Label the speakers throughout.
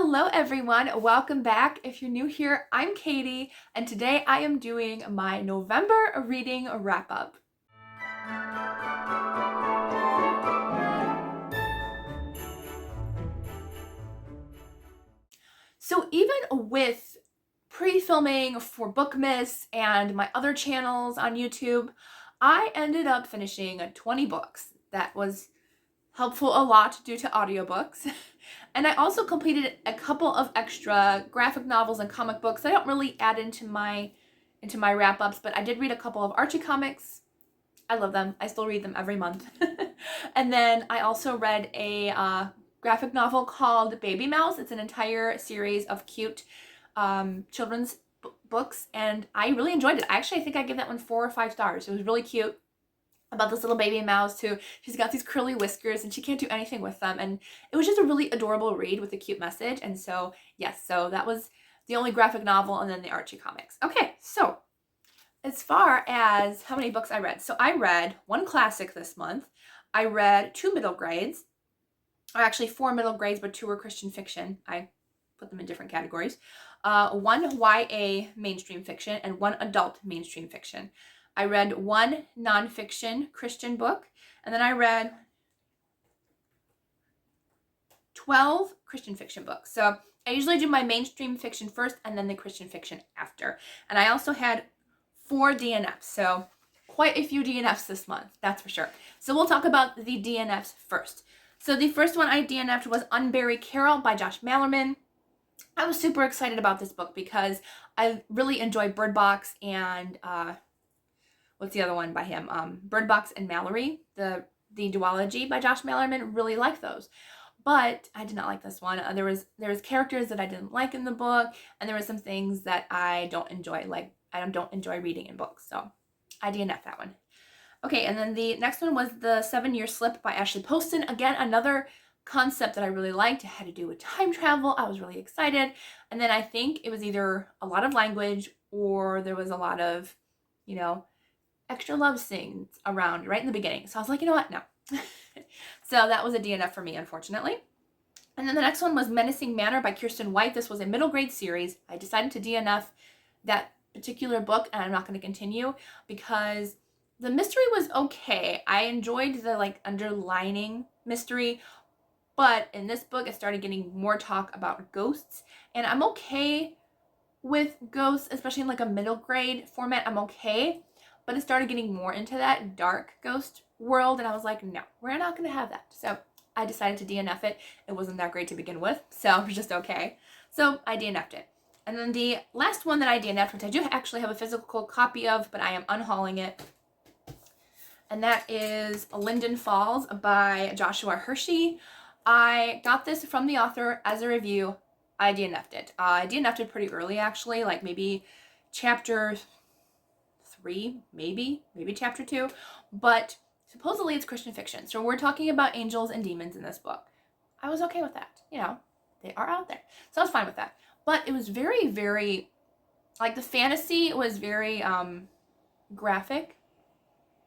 Speaker 1: Hello everyone, welcome back. If you're new here, I'm Katie, and today I am doing my November reading wrap-up. So even with pre-filming for Bookmas and my other channels on YouTube, I ended up finishing 20 books. That was helpful a lot due to audiobooks. And I also completed a couple of extra graphic novels and comic books. I don't really add into my wrap-ups, but I did read a couple of Archie comics. I love them. I still read them every month. And then I also read a graphic novel called Baby Mouse. It's an entire series of cute children's books, and I really enjoyed it. I think I gave that one 4 or 5 stars. It was really cute, about this little baby mouse who, she's got these curly whiskers and she can't do anything with them, and it was just a really adorable read with a cute message. And so yes, so that was the only graphic novel, and then the Archie comics. Okay, so as far as how many books I read, so I read 1 classic this month. I read 2 middle grades, or actually 4 middle grades, but 2 were Christian fiction. I put them in different categories. 1 YA mainstream fiction and 1 adult mainstream fiction. I read 1 nonfiction Christian book, and then I read 12 Christian fiction books. So I usually do my mainstream fiction first and then the Christian fiction after. And I also had 4 DNFs, so quite a few DNFs this month, that's for sure. So we'll talk about the DNFs first. So the first one I DNF'd was Unbury Carol by Josh Malerman. I was super excited about this book because I really enjoy Bird Box and what's the other one by him? Bird Box and Mallory, the duology by Josh Malerman. Really like those. But I did not like this one. There was characters that I didn't like in the book, and there were some things that I don't enjoy. Like, I don't enjoy reading in books, so I DNF'd that one. Okay, and then the next one was The 7-Year Slip by Ashley Poston. Again, another concept that I really liked. It had to do with time travel. I was really excited. And then I think it was either a lot of language or there was a lot of, extra love scenes around right in the beginning. So I was like, you know what? No. So that was a DNF for me, unfortunately. And then the next one was Menacing Manor by Kirsten White. This was a middle grade series. I decided to DNF that particular book, and I'm not going to continue because the mystery was okay. I enjoyed the underlining mystery, but in this book it started getting more talk about ghosts, and I'm okay with ghosts, especially in a middle grade format. I'm okay. But it started getting more into that dark ghost world, and I was like, no, we're not going to have that. So I decided to DNF it. It wasn't that great to begin with, so it was just okay. So I DNF'd it. And then the last one that I DNF'd, which I do actually have a physical copy of, but I am unhauling it, and that is Linden Falls by Joshua Hershey. I got this from the author as a review. I DNF'd it. I DNF'd it pretty early, actually, like maybe chapter 3, maybe chapter 2, but supposedly it's Christian fiction. So we're talking about angels and demons in this book. I was okay with that. They are out there. So I was fine with that. But it was very, very, the fantasy was very graphic,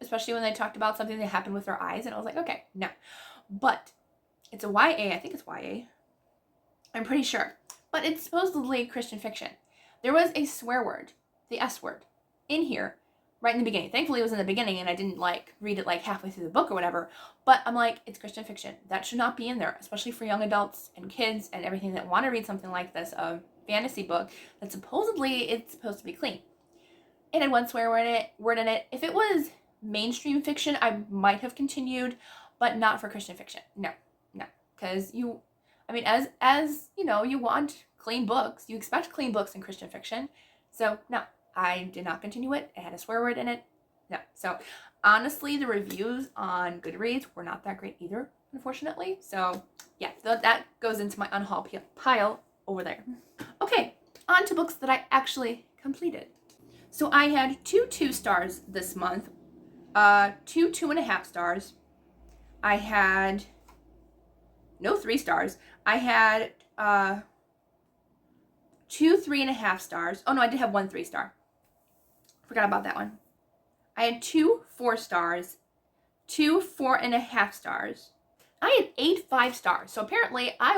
Speaker 1: especially when they talked about something that happened with their eyes, and I was like, okay, no. But it's a YA. I think it's YA. I'm pretty sure. But it's supposedly Christian fiction. There was a swear word, the S word, in here right in the beginning. Thankfully it was in the beginning and I didn't read it halfway through the book or whatever, but I'm like, it's Christian fiction. That should not be in there, especially for young adults and kids and everything that want to read something like this, a fantasy book that supposedly it's supposed to be clean. It had 1 swear word in it. If it was mainstream fiction, I might have continued, but not for Christian fiction. No, because you want clean books. You expect clean books in Christian fiction. So no, I did not continue it. It had a swear word in it. No. So honestly, the reviews on Goodreads were not that great either, unfortunately. So yeah, that goes into my unhaul pile over there. Okay, on to books that I actually completed. So I had 2 2-stars this month, 2 2.5 stars. I had no 3 stars. I had 2 3.5 stars. Oh no, I did have 1 3-star. Forgot about that one. I had 2 4 stars, 2 4.5 stars. I had 8 5 stars. So apparently I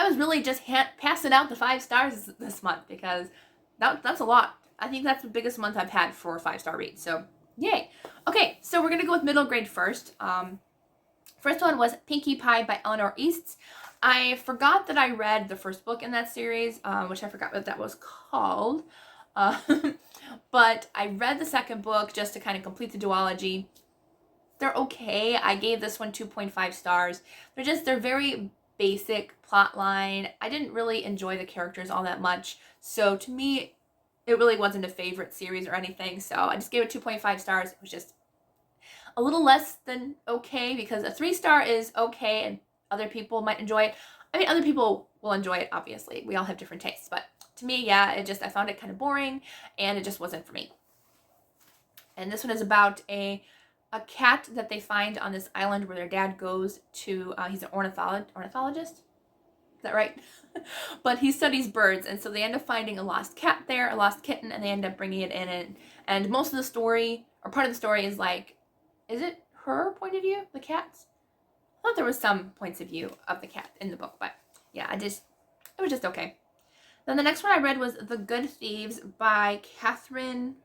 Speaker 1: I was really just passing out the 5 stars this month because that's a lot. I think that's the biggest month I've had for 5-star reads. So yay. Okay, so we're going to go with middle grade first. First one was Pinkie Pie by Eleanor Easts. I forgot that I read the first book in that series, which I forgot what that was called. But I read the second book just to kind of complete the duology. They're okay. I gave this one 2.5 stars. They're very basic plot line. I didn't really enjoy the characters all that much. So to me, it really wasn't a favorite series or anything. So I just gave it 2.5 stars. It was just a little less than okay, because a 3-star is okay and other people might enjoy it. I mean, other people will enjoy it, obviously. We all have different tastes. But to me, yeah, I found it kind of boring and it just wasn't for me. And this one is about a cat that they find on this island where their dad goes to, he's an ornithologist? Is that right? But he studies birds, and so they end up finding a lost cat there, a lost kitten, and they end up bringing it in. And most of the story, or part of the story, is like, is it her point of view, the cat's? I thought there was some points of view of the cat in the book, but yeah, it was just okay. Then the next one I read was The Good Thieves by Catherine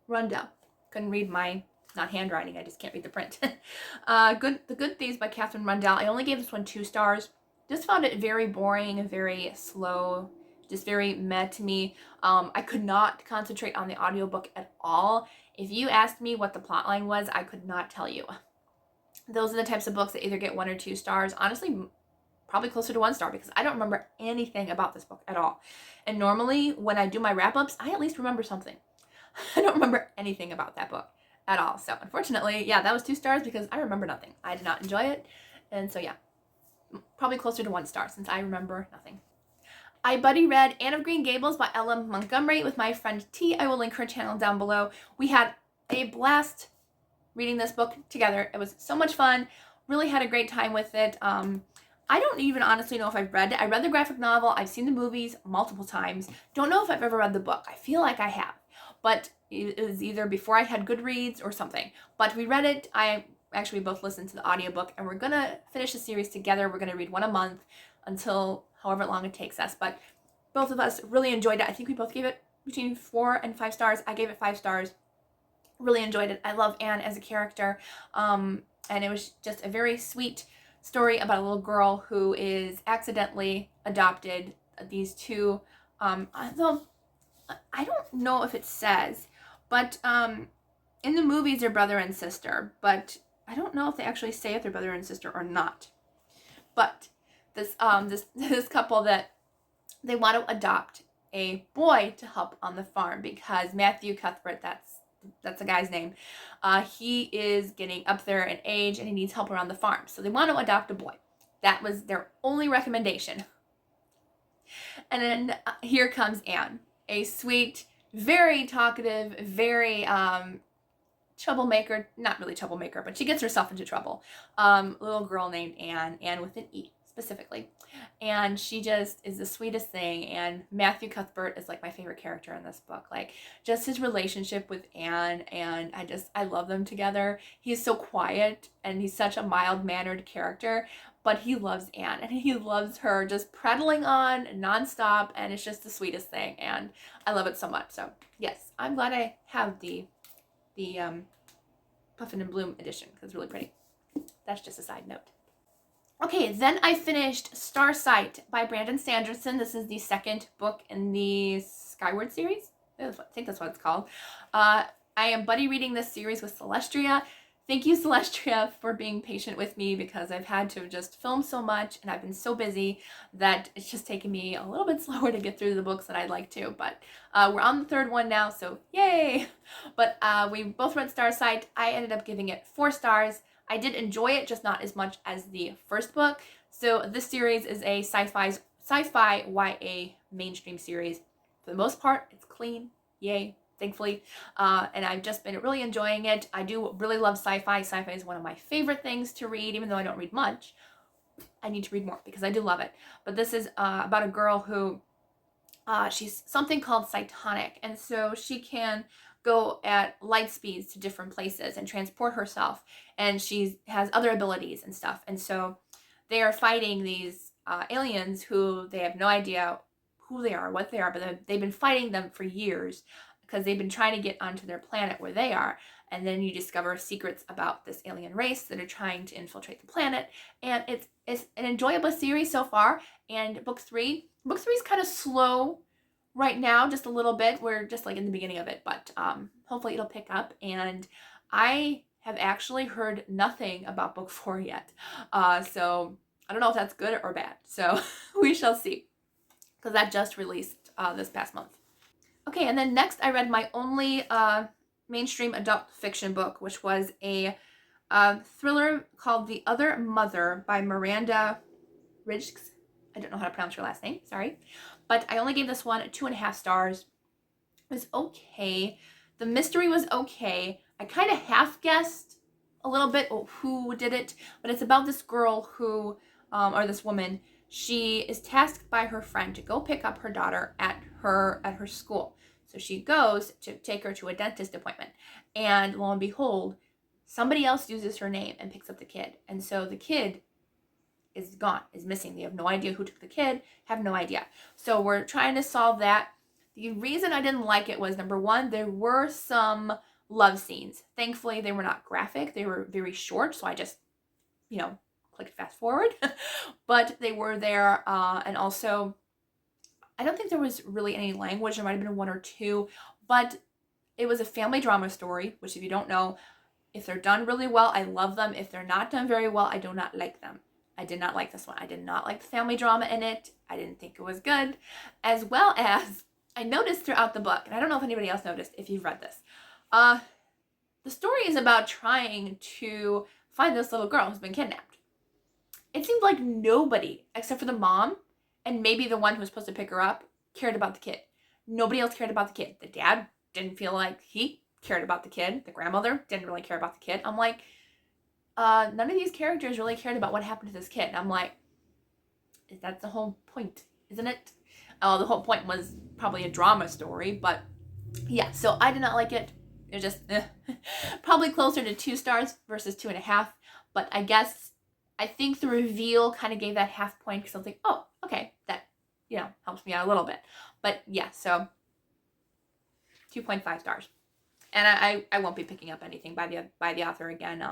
Speaker 1: Rundell. Couldn't read my, not handwriting, I just can't read the print. The Good Thieves by Catherine Rundell. I only gave this one 2 stars. Just found it very boring, very slow, just very meh to me. I could not concentrate on the audiobook at all. If you asked me what the plotline was, I could not tell you. Those are the types of books that either get 1 or 2 stars. Honestly, probably closer to 1 star, because I don't remember anything about this book at all. And normally when I do my wrap-ups, I at least remember something. I don't remember anything about that book at all. So unfortunately, yeah, that was 2 stars because I remember nothing. I did not enjoy it. And so yeah, probably closer to 1 star since I remember nothing. I buddy read Anne of Green Gables by Ella Montgomery with my friend T. I will link her channel down below. We had a blast reading this book together. It was so much fun. Really had a great time with it. I don't even honestly know if I've read it. I read the graphic novel. I've seen the movies multiple times. Don't know if I've ever read the book. I feel like I have. But it was either before I had Goodreads or something. But we read it. We both listened to the audiobook, and we're going to finish the series together. We're going to read 1 a month until however long it takes us. But both of us really enjoyed it. I think we both gave it between 4 and 5 stars. I gave it 5 stars. Really enjoyed it. I love Anne as a character. And it was just a very sweet story about a little girl who is accidentally adopted. These two, although I don't know if it says, but in the movies they're brother and sister, but I don't know if they actually say if they're brother and sister or not. But this couple, that they want to adopt a boy to help on the farm because Matthew Cuthbert, that's the guy's name, he is getting up there in age and he needs help around the farm. So they want to adopt a boy. That was their only recommendation. And then here comes Anne, a sweet, very talkative, very troublemaker, not really troublemaker, but she gets herself into trouble. Little girl named Anne with an E specifically. And she just is the sweetest thing. And Matthew Cuthbert is like my favorite character in this book. Like just his relationship with Anne, and I love them together. He's so quiet and he's such a mild-mannered character, but he loves Anne and he loves her just prattling on nonstop, and it's just the sweetest thing. And I love it so much. So yes, I'm glad I have the Puffin and Bloom edition because it's really pretty. That's just a side note. Okay, then I finished Starsight by Brandon Sanderson. This is the second book in the Skyward series. I think that's what it's called. I am buddy reading this series with Celestria. Thank you, Celestria, for being patient with me because I've had to just film so much and I've been so busy that it's just taken me a little bit slower to get through the books than I'd like to. But we're on the 3rd one now, so yay! But we both read Starsight. I ended up giving it 4 stars. I did enjoy it, just not as much as the first book. So this series is a sci-fi YA mainstream series. For the most part, it's clean. Yay, thankfully. And I've just been really enjoying it. I do really love sci-fi. Sci-fi is one of my favorite things to read, even though I don't read much. I need to read more because I do love it. But this is about a girl who, she's something called cytonic. And so she can go at light speeds to different places and transport herself, and she has other abilities and stuff. And so they are fighting these aliens who they have no idea who they are, what they are, but they've been fighting them for years because they've been trying to get onto their planet where they are. And then you discover secrets about this alien race that are trying to infiltrate the planet. And it's an enjoyable series so far. And book three is kind of slow right now, just a little bit. We're just like in the beginning of it, but hopefully it'll pick up. And I have actually heard nothing about book 4 yet. So I don't know if that's good or bad. So we shall see, because that just released this past month. Okay, and then next I read my only mainstream adult fiction book, which was a thriller called The Other Mother by Miranda Ridges. I don't know how to pronounce her last name, sorry. But I only gave this one 2.5 stars. It was okay. The mystery was okay. I kind of half guessed a little bit who did it, but it's about this girl who, or this woman, she is tasked by her friend to go pick up her daughter at her school. So she goes to take her to a dentist appointment, and lo and behold, somebody else uses her name and picks up the kid. And so the kid is gone, is missing. They have no idea who took the kid, have no idea. So we're trying to solve that. The reason I didn't like it was, number one, there were some love scenes. Thankfully, they were not graphic. They were very short, so I just, clicked fast forward. But they were there, and also, I don't think there was really any language. There might have been one or two, but it was a family drama story, which if you don't know, if they're done really well, I love them. If they're not done very well, I do not like them. I did not like this one. I did not like the family drama in it. I didn't think it was good. As well as, I noticed throughout the book, and I don't know if anybody else noticed if you've read this, the story is about trying to find this little girl who's been kidnapped. It seemed like nobody, except for the mom, and maybe the one who was supposed to pick her up, cared about the kid. Nobody else cared about the kid. The dad didn't feel like he cared about the kid. The grandmother didn't really care about the kid. I'm like, none of these characters really cared about what happened to this kid. And I'm like, that's the whole point, isn't it? The whole point was probably a drama story, but yeah, so I did not like it. It was just probably closer to 2 stars versus 2.5. But I think the reveal kind of gave that half point, because I was like, oh, okay, that, helps me out a little bit. But yeah, so 2.5 stars. And I won't be picking up anything by the author again,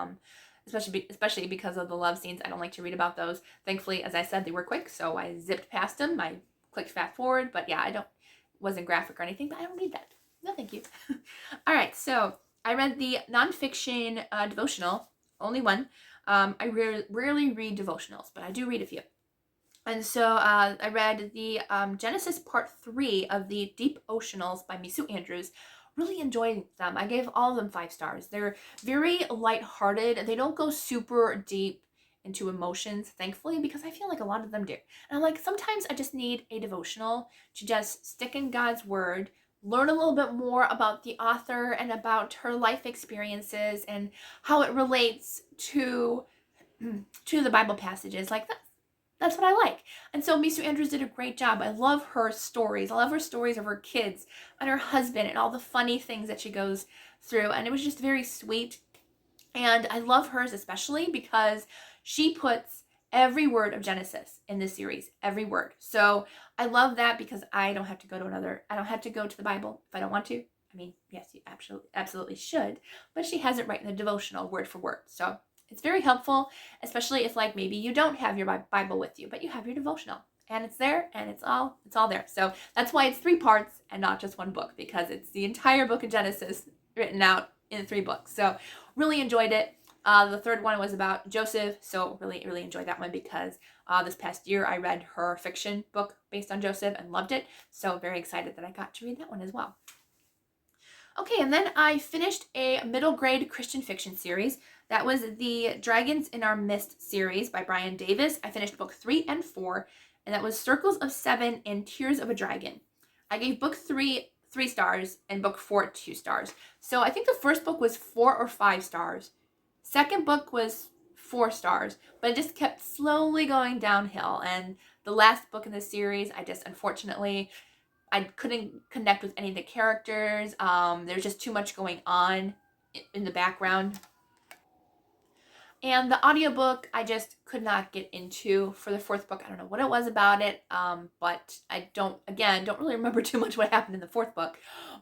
Speaker 1: especially because of the love scenes. I don't like to read about those. Thankfully, as I said, they were quick, so I zipped past them. I clicked fast forward, but yeah, wasn't graphic or anything, but I don't read that. No, thank you. All right, so I read the nonfiction devotional, only one. I rarely read devotionals, but I do read a few. And so I read the Genesis Part 3 of the Deep Oceanals by Misu Andrews. Really enjoyed them. I gave all of them 5 stars. They're very lighthearted. They don't go super deep into emotions, thankfully, because I feel like a lot of them do. And I'm like, sometimes I just need a devotional to just stick in God's word, learn a little bit more about the author and about her life experiences and how it relates to the Bible passages. Like that's what I like. And so Misu Andrews did a great job. I love her stories. I love her stories of her kids and her husband and all the funny things that she goes through. And it was just very sweet. And I love hers especially because she puts every word of Genesis in this series, every word. So I love that because I don't have to go to the Bible if I don't want to. I mean, yes, you absolutely should, but she has it right in the devotional word for word. So it's very helpful, especially if like maybe you don't have your Bible with you, but you have your devotional and it's there and it's all there. So that's why it's 3 parts and not just 1 book, because it's the entire book of Genesis written out in 3 books. So really enjoyed it. The third one was about Joseph, so really enjoyed that one because this past year I read her fiction book based on Joseph and loved it. So very excited that I got to read that one as well. Okay, and then I finished a middle grade Christian fiction series. That was the Dragons in Our Mist series by Brian Davis. I finished book 3 and 4, and that was Circles of 7 and Tears of a Dragon. I gave book 3 3 stars and book 4 2 stars. So I think the first book was 4 or 5 stars. Second book was 4 stars, but it just kept slowly going downhill. And the last book in the series, unfortunately, I couldn't connect with any of the characters. There's just too much going on in the background. And the audiobook I just could not get into for the fourth book. I don't know what it was about it, but I don't really remember too much what happened in the fourth book.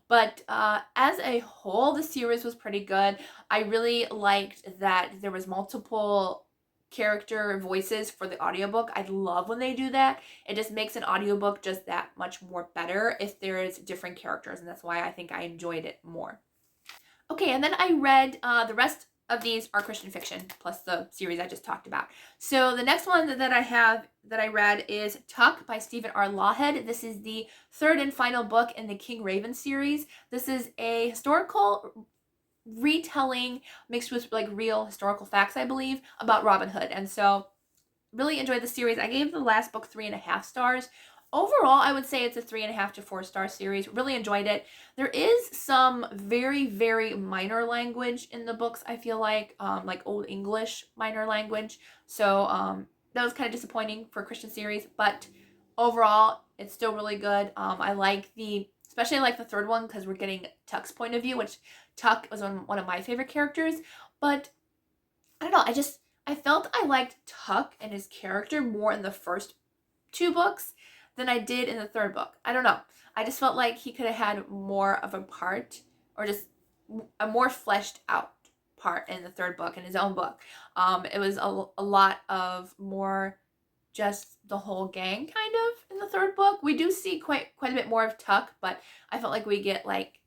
Speaker 1: But as a whole, the series was pretty good. I really liked that there was multiple character voices for the audiobook. I love when they do that. It just makes an audiobook just that much more better if there's different characters, and that's why I think I enjoyed it more. Okay, and then I read the rest of these are Christian fiction, plus the series I just talked about. So the next one that I read is Tuck by Stephen R. Lawhead. This is the third and final book in the King Raven series. This is a historical retelling mixed with like real historical facts, I believe, about Robin Hood. And so really enjoyed the series. I gave the last book 3.5 stars. Overall, I would say it's a 3.5 to 4 star series. Really enjoyed it. There is some very, very minor language in the books, I feel like Old English minor language. So that was kind of disappointing for a Christian series, but overall, it's still really good. Especially I like the third one because we're getting Tuck's point of view, which Tuck was one of my favorite characters. But I don't know, I felt I liked Tuck and his character more in the first 2 books than I did in the third book. I don't know. I just felt like he could have had more of a part, or just a more fleshed out part in the third book, in his own book. It was a lot of more just the whole gang kind of in the third book. We do see quite a bit more of Tuck, but I felt like we get like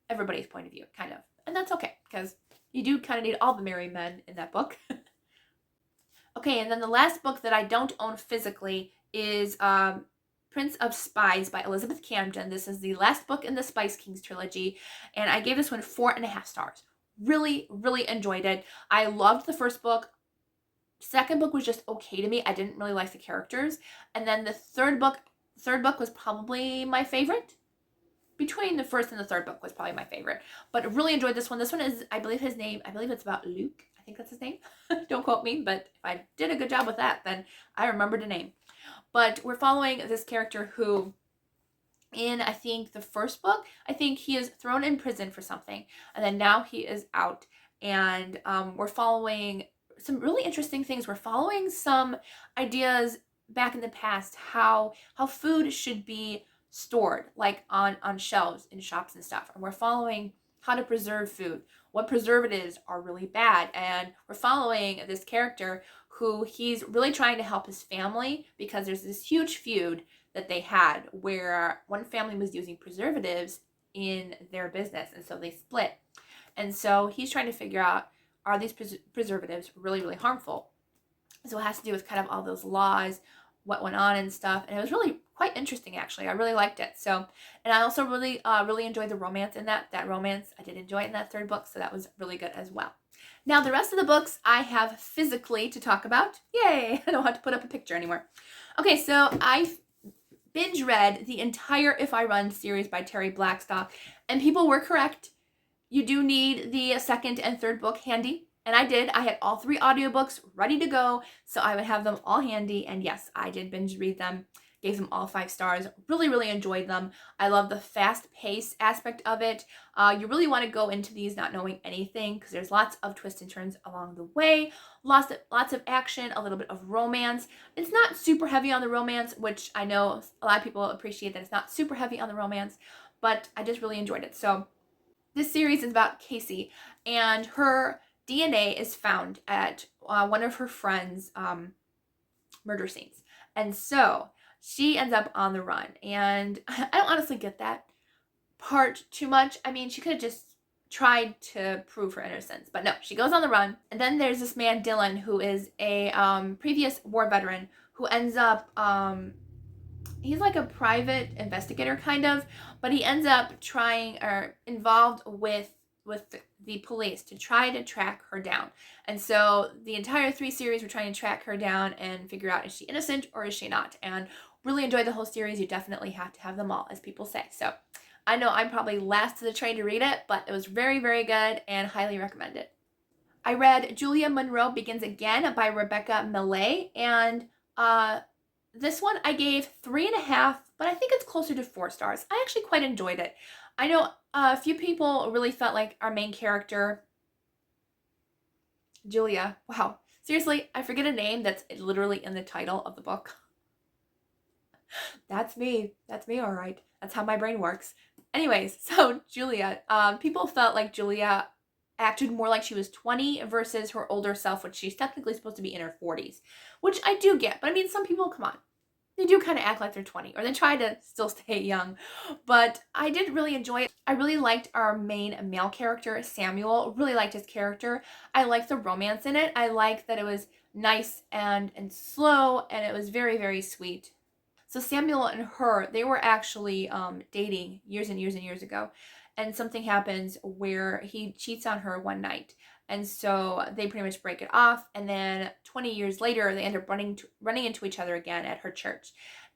Speaker 1: everybody's point of view kind of. And that's okay, because you do kind of need all the merry men in that book. Okay, and then the last book that I don't own physically is Prince of Spies by Elizabeth Camden. This is the last book in the Spice Kings trilogy, and I gave this one 4.5 stars. Really, really enjoyed it. I loved the first book. Second book was just okay to me. I didn't really like the characters. And then the third book was probably my favorite. Between the first and the third book was probably my favorite. But really enjoyed this one. This one is, I believe it's about Luke. I think that's his name. Don't quote me, but if I did a good job with that, then I remembered the name. But we're following this character who, in I think the first book, I think he is thrown in prison for something, and then now he is out, and we're following some really interesting things. We're following some ideas back in the past, how food should be stored, like on shelves in shops and stuff, and we're following how to preserve food, what preservatives are really bad, and we're following this character who he's really trying to help his family because there's this huge feud that they had where one family was using preservatives in their business, and so they split. And so he's trying to figure out, are these preservatives really, really harmful? So it has to do with kind of all those laws, what went on and stuff. And it was really quite interesting, actually. I really liked it. So, and I also really, really enjoyed the romance in that romance. I did enjoy it in that third book, so that was really good as well. Now, the rest of the books I have physically to talk about. Yay! I don't have to put up a picture anymore. Okay, so I binge read the entire If I Run series by Terry Blackstock, and people were correct. You do need the second and third book handy, and I did. I had all 3 audiobooks ready to go, so I would have them all handy, and yes, I did binge read them. Gave them all 5 stars. Really, really enjoyed them. I love the fast pace aspect of it. You really want to go into these not knowing anything because there's lots of twists and turns along the way. Lots of action, a little bit of romance. It's not super heavy on the romance, which I know a lot of people appreciate that it's not super heavy on the romance, but I just really enjoyed it. So this series is about Casey, and her DNA is found at one of her friends' murder scenes. And so she ends up on the run, and I don't honestly get that part too much. I mean, she could have just tried to prove her innocence, but no, she goes on the run. And then there's this man, Dylan, who is a previous war veteran who ends up, he's like a private investigator kind of, but he ends up involved with the police to try to track her down. And so the entire 3 series, we're trying to track her down and figure out, is she innocent or is she not? And really enjoyed the whole series. You definitely have to have them all, as people say. So I know I'm probably last to the train to read it, but it was very, very good and highly recommended. I read Julia Monroe Begins Again by Rebekah Millet, and this one I gave 3.5, but I think it's closer to 4 stars. I actually quite enjoyed it. I know a few people really felt like our main character, Julia, wow, Seriously, I forget a name that's literally in the title of the book. That's me. That's me, all right. That's how my brain works. Anyways, so Julia, people felt like Julia acted more like she was 20 versus her older self, which she's technically supposed to be in her 40s, which I do get. But I mean, some people, come on, they do kind of act like they're 20, or they try to still stay young. But I did really enjoy it. I really liked our main male character, Samuel. Really liked his character. I liked the romance in it. I liked that it was nice and slow, and it was very, very sweet. So Samuel and her, they were actually dating years and years and years ago. And something happens where he cheats on her one night. And so they pretty much break it off. And then 20 years later, they end up running into each other again at her church.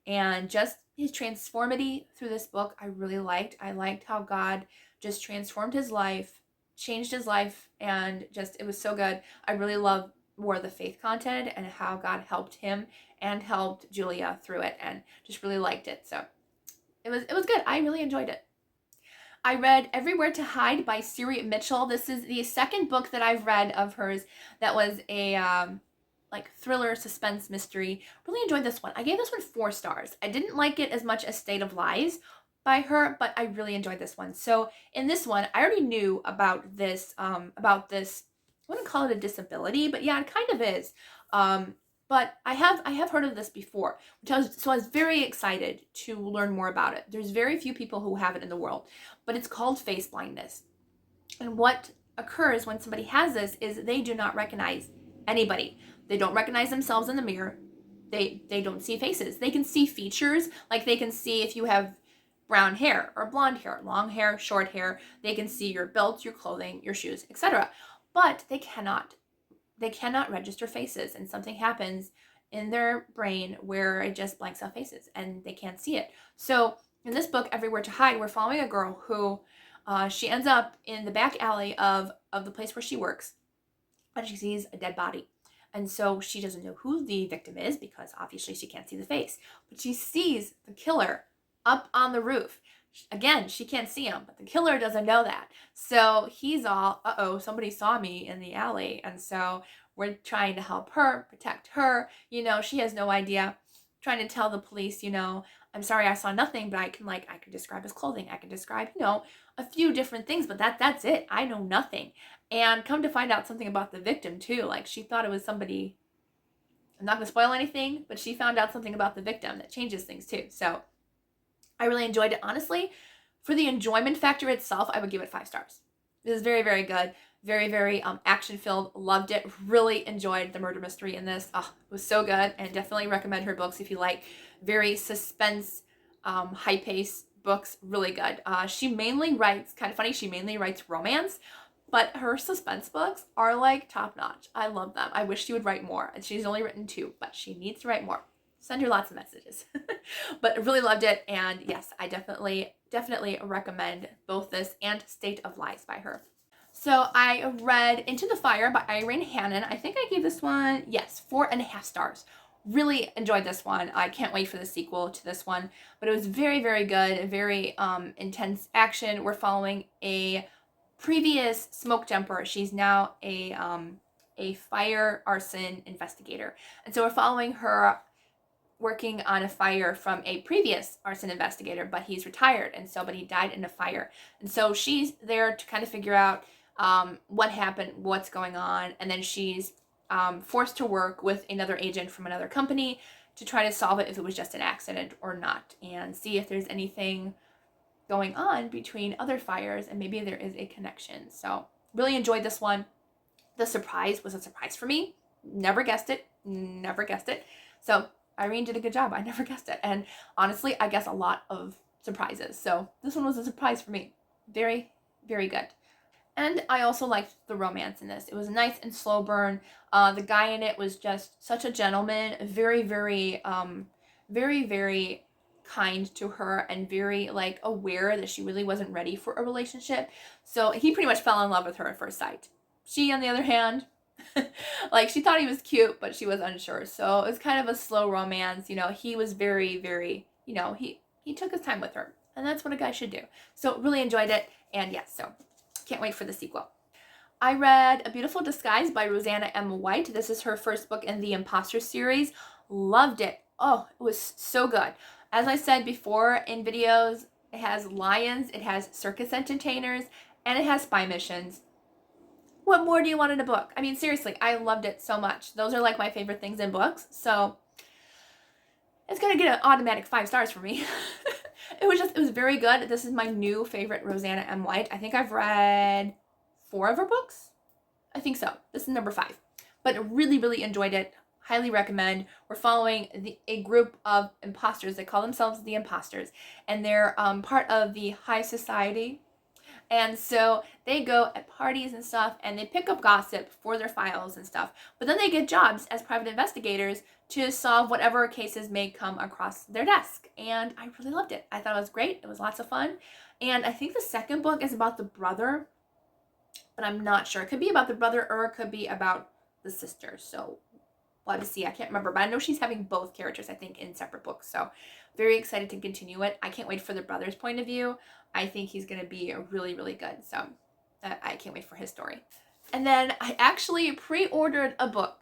Speaker 1: And just his transformity through this book, I really liked. I liked how God just transformed his life, changed his life, and just, it was so good. I really love more of the faith content and how God helped him and helped Julia through it, and just really liked it. So it was good. I really enjoyed it. I read Everywhere to Hide by Siri Mitchell. This is the second book that I've read of hers that was a like thriller, suspense, mystery. Really enjoyed this one. I gave this one 4 stars. I didn't like it as much as State of Lies by her, but I really enjoyed this one. So in this one, I already knew about this, I wouldn't call it a disability, but yeah, it kind of is. But I have heard of this before, so I was very excited to learn more about it. There's very few people who have it in the world, but it's called face blindness. And what occurs when somebody has this is they do not recognize anybody. They don't recognize themselves in the mirror. They don't see faces. They can see features, like they can see if you have brown hair or blonde hair, long hair, short hair. They can see your belt, your clothing, your shoes, etc. But they cannot register faces, and something happens in their brain where it just blanks out faces and they can't see it. So in this book, Everywhere to Hide, we're following a girl who she ends up in the back alley of the place where she works, and she sees a dead body. And so she doesn't know who the victim is because obviously she can't see the face, but she sees the killer up on the roof. Again, she can't see him, but the killer doesn't know that. So he's all, uh-oh, somebody saw me in the alley. And so we're trying to help her, protect her. You know, she has no idea. Trying to tell the police, you know, I'm sorry, I saw nothing, but I can describe his clothing. I can describe, you know, a few different things, but that's it. I know nothing. And come to find out something about the victim too. Like, she thought it was somebody, I'm not going to spoil anything, but she found out something about the victim that changes things too. So I really enjoyed it. Honestly, for the enjoyment factor itself, I would give it 5 stars. It was very, very good. Very, very action-filled. Loved it. Really enjoyed the murder mystery in this. Oh, it was so good, and definitely recommend her books if you like very suspense, high-paced books. Really good. She mainly writes, kind of funny, she mainly writes romance, but her suspense books are like top-notch. I love them. I wish she would write more. And she's only written 2, but she needs to write more. Send her lots of messages. But I really loved it, and yes, I definitely recommend both this and State of Lies by her. So I read Into the Fire by Irene Hannon. I think I gave this one, yes, 4.5 stars. Really enjoyed this one. I can't wait for the sequel to this one. But it was very, very good, very intense action. We're following a previous smoke jumper. She's now a fire arson investigator. And so we're following her working on a fire from a previous arson investigator, but he's retired, and so, but he died in a fire. And so she's there to kind of figure out what happened, what's going on, and then she's forced to work with another agent from another company to try to solve it if it was just an accident or not, and see if there's anything going on between other fires and maybe there is a connection. So really enjoyed this one. The surprise was a surprise for me. Never guessed it. So Irene did a good job. I never guessed it. And honestly, I guess a lot of surprises. So this one was a surprise for me. Very, very good. And I also liked the romance in this. It was a nice and slow burn. The guy in it was just such a gentleman, very, very, very, very kind to her, and very like aware that she really wasn't ready for a relationship. So he pretty much fell in love with her at first sight. She, on the other hand, like, she thought he was cute, but she was unsure. So it was kind of a slow romance. You know, he was very, very, you know, he took his time with her, and that's what a guy should do. So really enjoyed it. And yes, so can't wait for the sequel. I read A Beautiful Disguise by Roseanna M. White. This is her first book in the Imposter series. Loved it. Oh, it was so good. As I said before in videos, it has lions, it has circus entertainers, and it has spy missions. What more do you want in a book? I mean, seriously, I loved it so much. Those are like my favorite things in books. So it's going to get an automatic 5 stars for me. It was very good. This is my new favorite Roseanna M. White. I think I've read 4 of her books. I think so. This is number 5. But really, really enjoyed it. Highly recommend. We're following a group of imposters. They call themselves the Imposters. And they're part of the high society. And so they go at parties and stuff, and they pick up gossip for their files and stuff. But then they get jobs as private investigators to solve whatever cases may come across their desk. And I really loved it. I thought it was great. It was lots of fun. And I think the second book is about the brother, but I'm not sure. It could be about the brother or it could be about the sister. So we'll have to see. I can't remember, but I know she's having both characters, I think, in separate books. So very excited to continue it. I can't wait for the brother's point of view. I think he's going to be really, really good. So I can't wait for his story. And then I actually pre-ordered a book.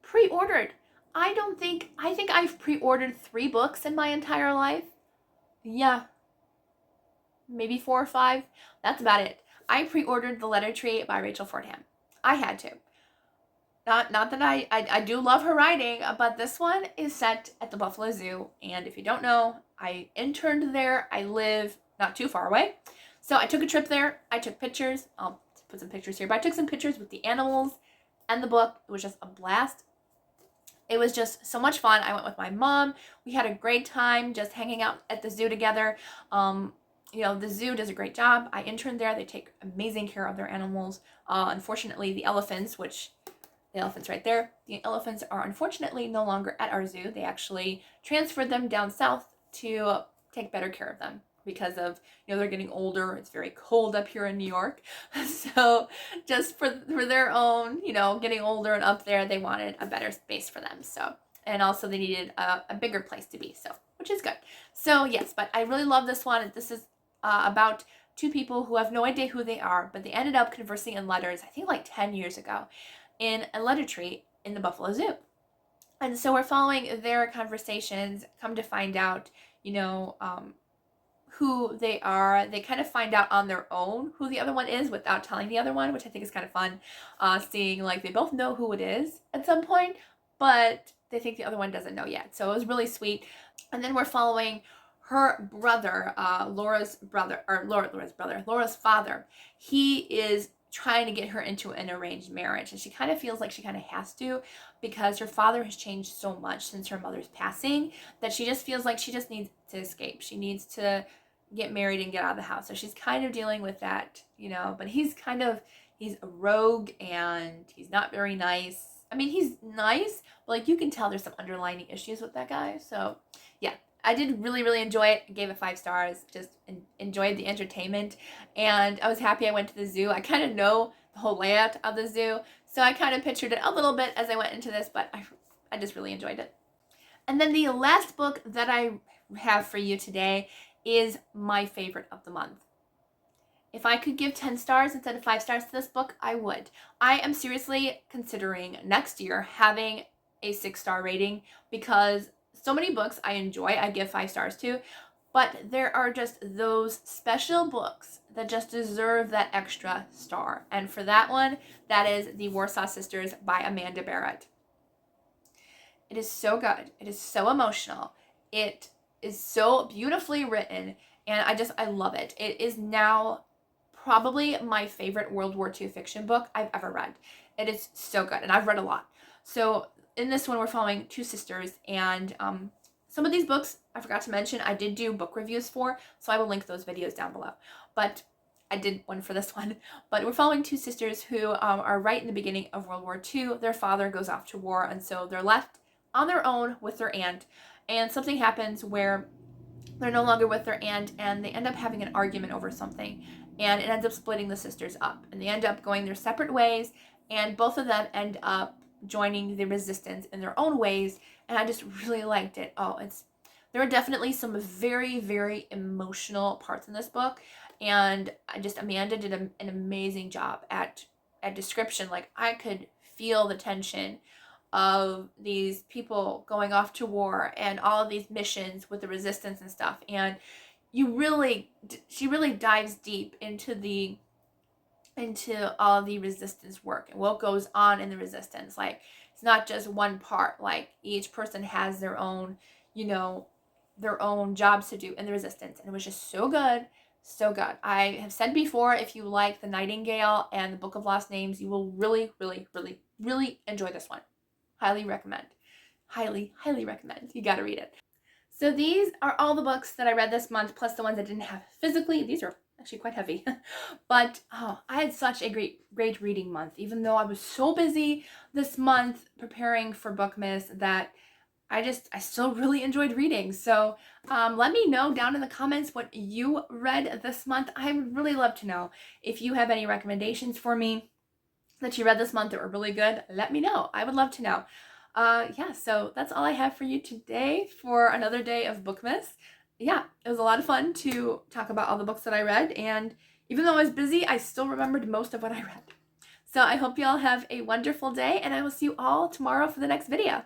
Speaker 1: Pre-ordered. I think I've pre-ordered 3 books in my entire life. Yeah. Maybe 4 or 5. That's about it. I pre-ordered The Letter Tree by Rachel Fordham. I had to. Not that I do love her writing, but this one is set at the Buffalo Zoo. And if you don't know, I interned there. I live not too far away. So I took a trip there. I took pictures. I'll put some pictures here. But I took some pictures with the animals and the book. It was just a blast. It was just so much fun. I went with my mom. We had a great time just hanging out at the zoo together. You know, the zoo does a great job. I interned there. They take amazing care of their animals. Unfortunately, the elephants, the elephants right there, the elephants are unfortunately no longer at our zoo. They actually transferred them down south to take better care of them because of, you know, they're getting older. It's very cold up here in New York. So just for their own, you know, getting older and up there, they wanted a better space for them. So, and also they needed a bigger place to be. So, which is good. So yes, but I really love this one. This is about 2 people who have no idea who they are, but they ended up conversing in letters, I think like 10 years ago, in a letter tree in the Buffalo Zoo. And so we're following their conversations, come to find out, you know, who they are. They kind of find out on their own who the other one is without telling the other one, which I think is kind of fun. Seeing like they both know who it is at some point, but they think the other one doesn't know yet. So it was really sweet. And then we're following her brother, Laura's father. He is trying to get her into an arranged marriage, and she kind of feels like she kind of has to, because her father has changed so much since her mother's passing that she just feels like she just needs to escape. She needs to get married and get out of the house. So she's kind of dealing with that, you know, but he's a rogue and he's not very nice. I mean, he's nice, but like you can tell there's some underlying issues with that guy. So yeah, I did really, really enjoy it. I gave it 5 stars. Just enjoyed the entertainment. And I was happy I went to the zoo. I kind of know the whole layout of the zoo. So I kind of pictured it a little bit as I went into this, but I just really enjoyed it. And then the last book that I have for you today is my favorite of the month. If I could give 10 stars instead of 5 stars to this book, I would. I am seriously considering next year having a 6-star rating because so many books I enjoy, I give 5 stars to, but there are just those special books that just deserve that extra star. And for that one, that is The Warsaw Sisters by Amanda Barratt. It is so good. It is so emotional. It is so beautifully written, and I love it. It is now probably my favorite World War II fiction book I've ever read. It is so good, and I've read a lot. So in this one, we're following 2 sisters, and some of these books, I forgot to mention, I did do book reviews for, so I will link those videos down below. But I did one for this one. But we're following 2 sisters who are right in the beginning of World War II. Their father goes off to war, and so they're left on their own with their aunt. And something happens where they're no longer with their aunt, and they end up having an argument over something. And it ends up splitting the sisters up. And they end up going their separate ways, and both of them end up joining the resistance in their own ways. And I just really liked it. There are definitely some very, very emotional parts in this book, and Amanda did an amazing job at at description, like I could feel the tension of these people going off to war and all of these missions with the resistance and stuff. And she really dives deep into all of the resistance work and what goes on in the resistance. Like, it's not just one part. Like, each person has their own, their own jobs to do in the resistance. And it was just so good. So good. I have said before, if you like The Nightingale and the Book of Lost Names, you will really, really, really, really enjoy this one. Highly recommend. Highly, highly recommend. You got to read it. So these are all the books that I read this month, plus the ones I didn't have physically. These are actually quite heavy. But I had such a great reading month, even though I was so busy this month preparing for Bookmas that I still really enjoyed reading. So let me know down in the comments what you read this month. I would really love to know. If you have any recommendations for me that you read this month that were really good, let me know. I would love to know. Yeah, so that's all I have for you today for another day of Bookmas. Yeah, it was a lot of fun to talk about all the books that I read, and even though I was busy, I still remembered most of what I read. So I hope you all have a wonderful day, and I will see you all tomorrow for the next video.